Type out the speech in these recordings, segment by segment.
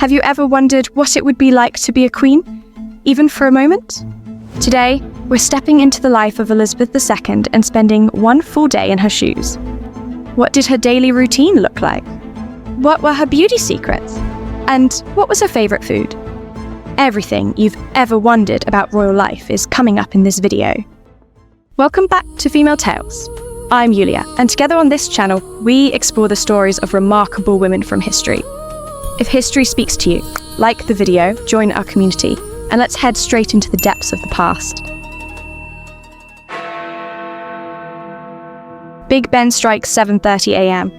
Have you ever wondered what it would be like to be a queen, even for a moment? Today, we're stepping into the life of Elizabeth II and spending one full day in her shoes. What did her daily routine look like? What were her beauty secrets? And what was her favourite food? Everything you've ever wondered about royal life is coming up in this video. Welcome back to Female Tales. I'm Yulia, and together on this channel, we explore the stories of remarkable women from history. If history speaks to you, like the video, join our community, and let's head straight into the depths of the past. Big Ben strikes 7:30 a.m.,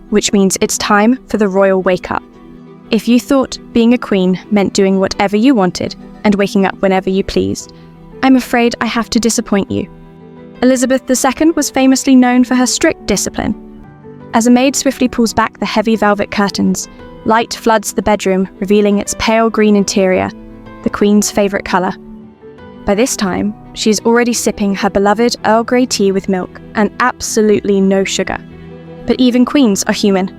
which means it's time for the royal wake-up. If you thought being a queen meant doing whatever you wanted and waking up whenever you pleased, I'm afraid I have to disappoint you. Elizabeth II was famously known for her strict discipline. As a maid swiftly pulls back the heavy velvet curtains, light floods the bedroom, revealing its pale green interior, the Queen's favourite colour. By this time, she is already sipping her beloved Earl Grey tea with milk and absolutely no sugar. But even queens are human.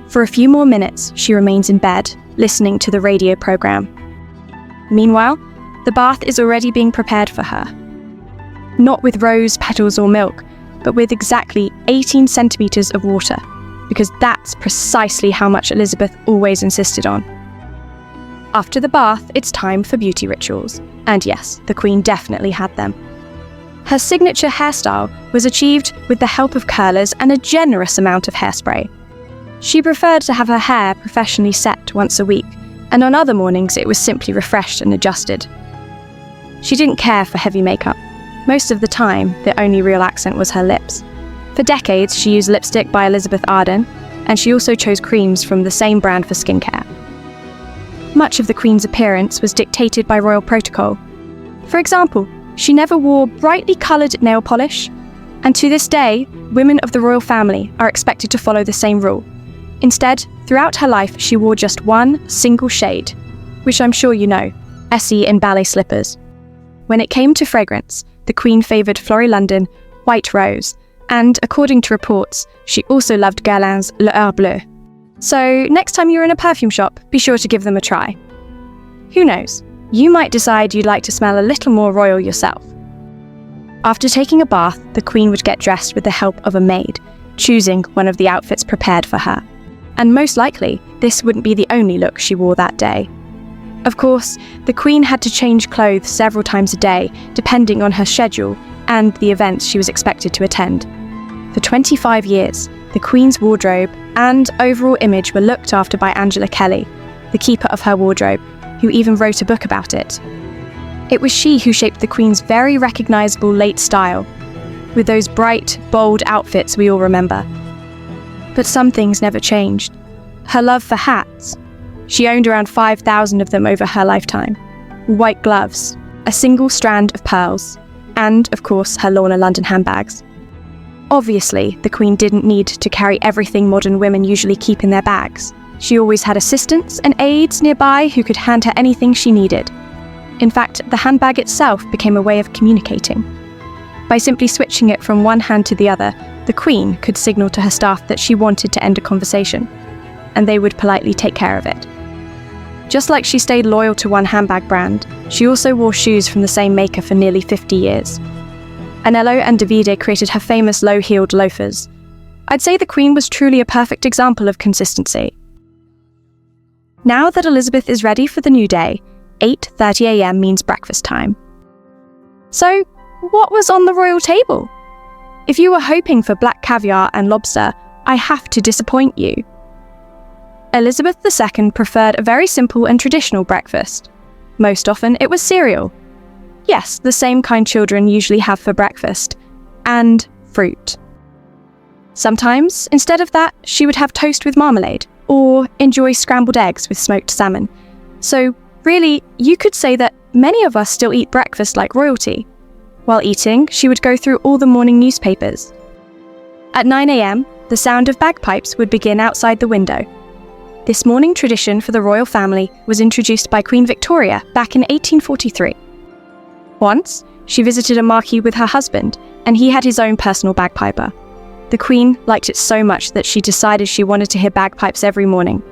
For a few more minutes, she remains in bed, listening to the radio programme. Meanwhile, the bath is already being prepared for her. Not with rose petals or milk, but with exactly 18 centimetres of water, because that's precisely how much Elizabeth always insisted on. After the bath, it's time for beauty rituals. And yes, the Queen definitely had them. Her signature hairstyle was achieved with the help of curlers and a generous amount of hairspray. She preferred to have her hair professionally set once a week, and on other mornings it was simply refreshed and adjusted. She didn't care for heavy makeup. Most of the time, the only real accent was her lips. For decades, she used lipstick by Elizabeth Arden, and she also chose creams from the same brand for skincare. Much of the Queen's appearance was dictated by royal protocol. For example, she never wore brightly coloured nail polish, and to this day, women of the royal family are expected to follow the same rule. Instead, throughout her life, she wore just one single shade, which I'm sure you know, Essie in ballet slippers. When it came to fragrance, the Queen favoured Florie London White Rose, and according to reports, she also loved Guerlain's Le Heure Bleu. So next time you're in a perfume shop, be sure to give them a try. Who knows, you might decide you'd like to smell a little more royal yourself. After taking a bath, the Queen would get dressed with the help of a maid, choosing one of the outfits prepared for her. And most likely, this wouldn't be the only look she wore that day. Of course, the Queen had to change clothes several times a day, depending on her schedule and the events she was expected to attend. For 25 years, the Queen's wardrobe and overall image were looked after by Angela Kelly, the keeper of her wardrobe, who even wrote a book about it. It was she who shaped the Queen's very recognisable late style, with those bright, bold outfits we all remember. But some things never changed. Her love for hats. She owned around 5,000 of them over her lifetime. White gloves, a single strand of pearls, and, of course, her Lorna London handbags. Obviously, the Queen didn't need to carry everything modern women usually keep in their bags. She always had assistants and aides nearby who could hand her anything she needed. In fact, the handbag itself became a way of communicating. By simply switching it from one hand to the other, the Queen could signal to her staff that she wanted to end a conversation, and they would politely take care of it. Just like she stayed loyal to one handbag brand, she also wore shoes from the same maker for nearly 50 years. Anello and Davide created her famous low-heeled loafers. I'd say the Queen was truly a perfect example of consistency. Now that Elizabeth is ready for the new day, 8:30 a.m. means breakfast time. So, what was on the royal table? If you were hoping for black caviar and lobster, I have to disappoint you. Elizabeth II preferred a very simple and traditional breakfast. Most often, it was cereal. Yes, the same kind children usually have for breakfast. And fruit. Sometimes, instead of that, she would have toast with marmalade, or enjoy scrambled eggs with smoked salmon. So, really, you could say that many of us still eat breakfast like royalty. While eating, she would go through all the morning newspapers. At 9 a.m., the sound of bagpipes would begin outside the window. This morning tradition for the royal family was introduced by Queen Victoria back in 1843. Once, she visited a marquee with her husband, and he had his own personal bagpiper. The Queen liked it so much that she decided she wanted to hear bagpipes every morning.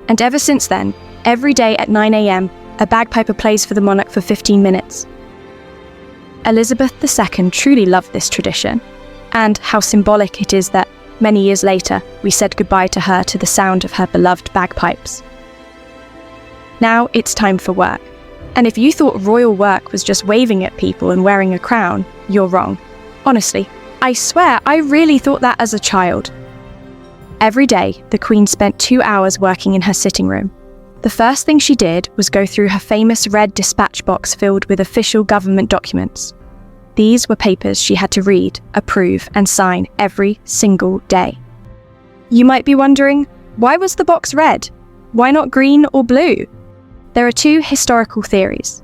And ever since then, every day at 9 a.m, a bagpiper plays for the monarch for 15 minutes. Elizabeth II truly loved this tradition, and how symbolic it is that, many years later, we said goodbye to her to the sound of her beloved bagpipes. Now it's time for work. And if you thought royal work was just waving at people and wearing a crown, you're wrong. Honestly, I swear I really thought that as a child. Every day, the Queen spent 2 hours working in her sitting room. The first thing she did was go through her famous red dispatch box filled with official government documents. These were papers she had to read, approve, and sign every single day. You might be wondering, why was the box red? Why not green or blue? There are two historical theories.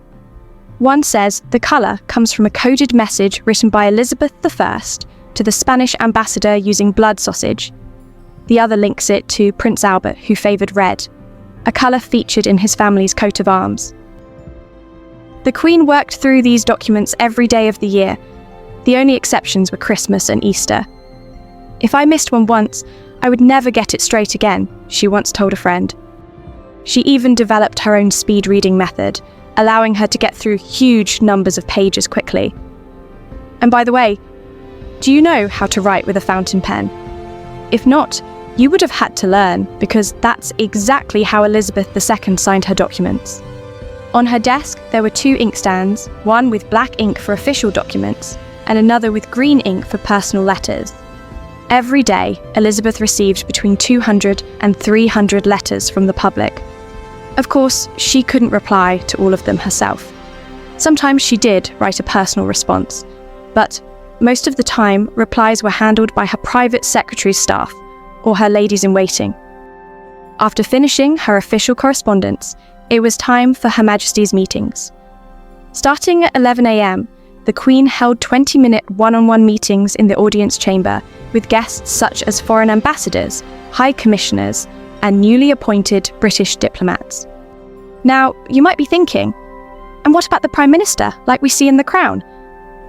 One says the colour comes from a coded message written by Elizabeth I to the Spanish ambassador using blood sausage. The other links it to Prince Albert, who favoured red, a colour featured in his family's coat of arms. The Queen worked through these documents every day of the year. The only exceptions were Christmas and Easter. "If I missed one once, I would never get it straight again," she once told a friend. She even developed her own speed reading method, allowing her to get through huge numbers of pages quickly. And by the way, do you know how to write with a fountain pen? If not, you would have had to learn, because that's exactly how Elizabeth II signed her documents. On her desk, there were 2 inkstands, one with black ink for official documents, and another with green ink for personal letters. Every day, Elizabeth received between 200 and 300 letters from the public. Of course, she couldn't reply to all of them herself. Sometimes she did write a personal response, but most of the time, replies were handled by her private secretary's staff or her ladies-in-waiting. After finishing her official correspondence, it was time for Her Majesty's meetings. Starting at 11 a.m, the Queen held 20-minute one-on-one meetings in the audience chamber with guests such as foreign ambassadors, high commissioners, and newly appointed British diplomats. Now, you might be thinking, and what about the Prime Minister, like we see in The Crown?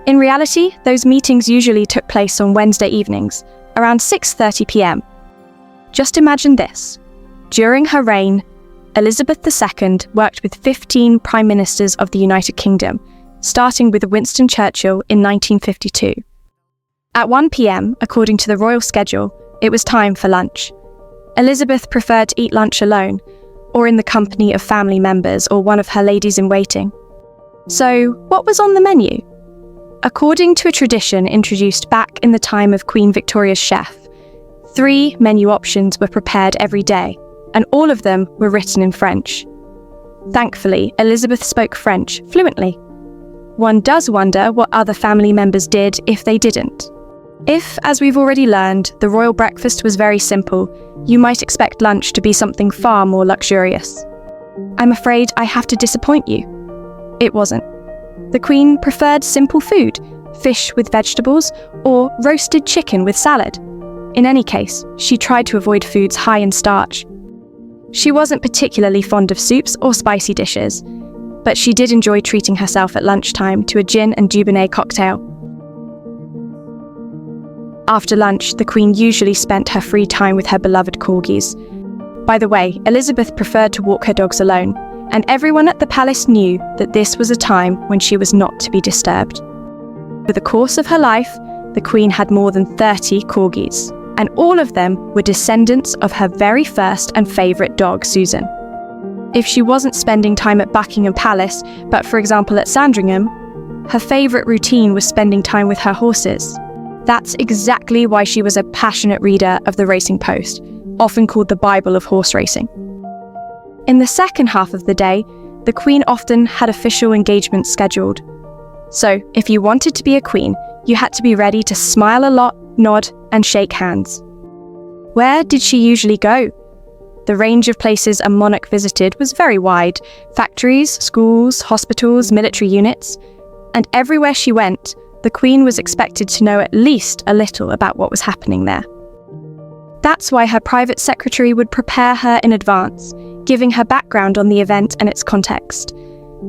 In reality, those meetings usually took place on Wednesday evenings, around 6:30 p.m. Just imagine this. During her reign, Elizabeth II worked with 15 Prime Ministers of the United Kingdom, starting with Winston Churchill in 1952. At 1 p.m, according to the royal schedule, it was time for lunch. Elizabeth preferred to eat lunch alone, or in the company of family members or one of her ladies-in-waiting. So, what was on the menu? According to a tradition introduced back in the time of Queen Victoria's chef, 3 menu options were prepared every day, and all of them were written in French. Thankfully, Elizabeth spoke French fluently. One does wonder what other family members did if they didn't. If, as we've already learned, the royal breakfast was very simple, you might expect lunch to be something far more luxurious. I'm afraid I have to disappoint you. It wasn't. The Queen preferred simple food, fish with vegetables, or roasted chicken with salad. In any case, she tried to avoid foods high in starch. She wasn't particularly fond of soups or spicy dishes, but she did enjoy treating herself at lunchtime to a gin and Dubonnet cocktail. After lunch, the Queen usually spent her free time with her beloved corgis. By the way, Elizabeth preferred to walk her dogs alone, and everyone at the palace knew that this was a time when she was not to be disturbed. For the course of her life, the Queen had more than 30 corgis, and all of them were descendants of her very first and favourite dog, Susan. If she wasn't spending time at Buckingham Palace, but for example at Sandringham, her favourite routine was spending time with her horses. That's exactly why she was a passionate reader of the Racing Post, often called the Bible of horse racing. In the second half of the day, the Queen often had official engagements scheduled. So, if you wanted to be a queen, you had to be ready to smile a lot, nod, and shake hands. Where did she usually go? The range of places a monarch visited was very wide: factories, schools, hospitals, military units. And everywhere she went, the Queen was expected to know at least a little about what was happening there. That's why her private secretary would prepare her in advance, giving her background on the event and its context.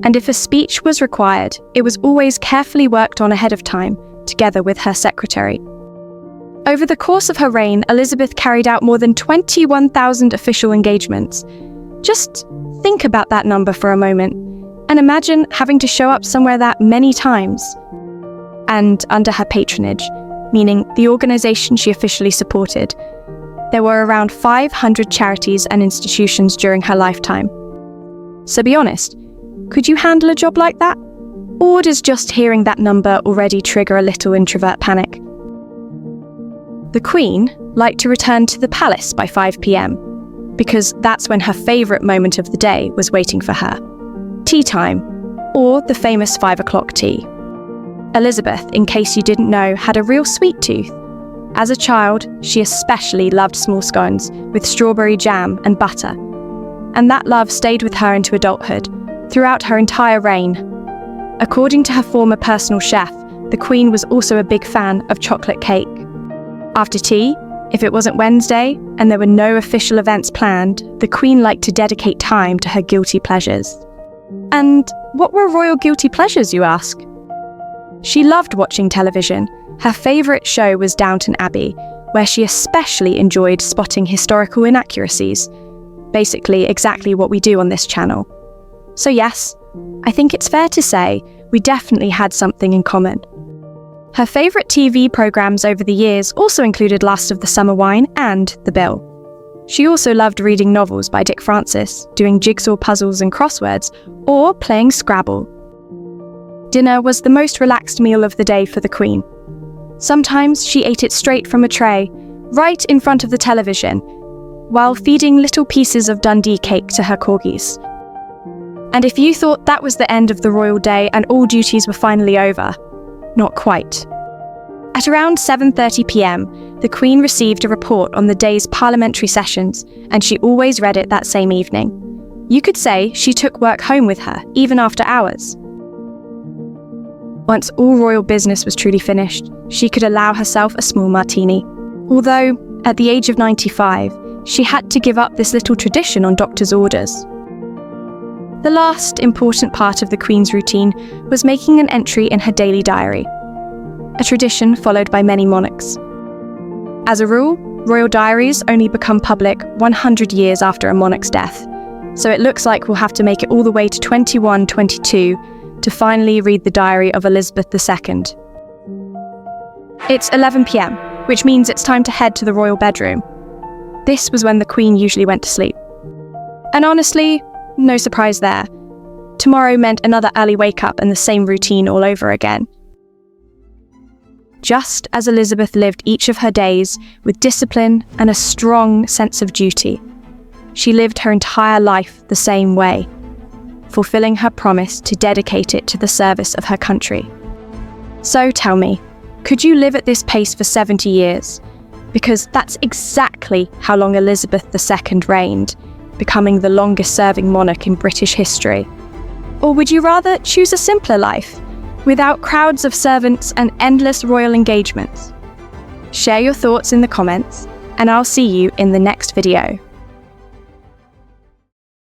And if a speech was required, it was always carefully worked on ahead of time, together with her secretary. Over the course of her reign, Elizabeth carried out more than 21,000 official engagements. Just think about that number for a moment and imagine having to show up somewhere that many times. And under her patronage, meaning the organisation she officially supported, there were around 500 charities and institutions during her lifetime. So be honest, could you handle a job like that? Or does just hearing that number already trigger a little introvert panic? The Queen liked to return to the palace by 5 p.m, because that's when her favourite moment of the day was waiting for her. Tea time, or the famous 5 o'clock tea. Elizabeth, in case you didn't know, had a real sweet tooth. As a child, she especially loved small scones with strawberry jam and butter. And that love stayed with her into adulthood, throughout her entire reign. According to her former personal chef, the Queen was also a big fan of chocolate cake. After tea, if it wasn't Wednesday and there were no official events planned, the Queen liked to dedicate time to her guilty pleasures. And what were royal guilty pleasures, you ask? She loved watching television. Her favourite show was Downton Abbey, where she especially enjoyed spotting historical inaccuracies. Basically, exactly what we do on this channel. So yes, I think it's fair to say we definitely had something in common. Her favourite TV programmes over the years also included Last of the Summer Wine and The Bill. She also loved reading novels by Dick Francis, doing jigsaw puzzles and crosswords, or playing Scrabble. Dinner was the most relaxed meal of the day for the Queen. Sometimes she ate it straight from a tray, right in front of the television, while feeding little pieces of Dundee cake to her corgis. And if you thought that was the end of the royal day and all duties were finally over, not quite. At around 7:30 p.m, the Queen received a report on the day's parliamentary sessions, and she always read it that same evening. You could say she took work home with her, even after hours. Once all royal business was truly finished, she could allow herself a small martini. Although, at the age of 95, she had to give up this little tradition on doctor's orders. The last important part of the Queen's routine was making an entry in her daily diary, a tradition followed by many monarchs. As a rule, royal diaries only become public 100 years after a monarch's death, so it looks like we'll have to make it all the way to 2122 to finally read the diary of Elizabeth II. It's 11 p.m, which means it's time to head to the royal bedroom. This was when the Queen usually went to sleep. And honestly, no surprise there. Tomorrow meant another early wake-up and the same routine all over again. Just as Elizabeth lived each of her days with discipline and a strong sense of duty, she lived her entire life the same way, fulfilling her promise to dedicate it to the service of her country. So tell me, could you live at this pace for 70 years? Because that's exactly how long Elizabeth II reigned, becoming the longest-serving monarch in British history. Or would you rather choose a simpler life, without crowds of servants and endless royal engagements? Share your thoughts in the comments, and I'll see you in the next video.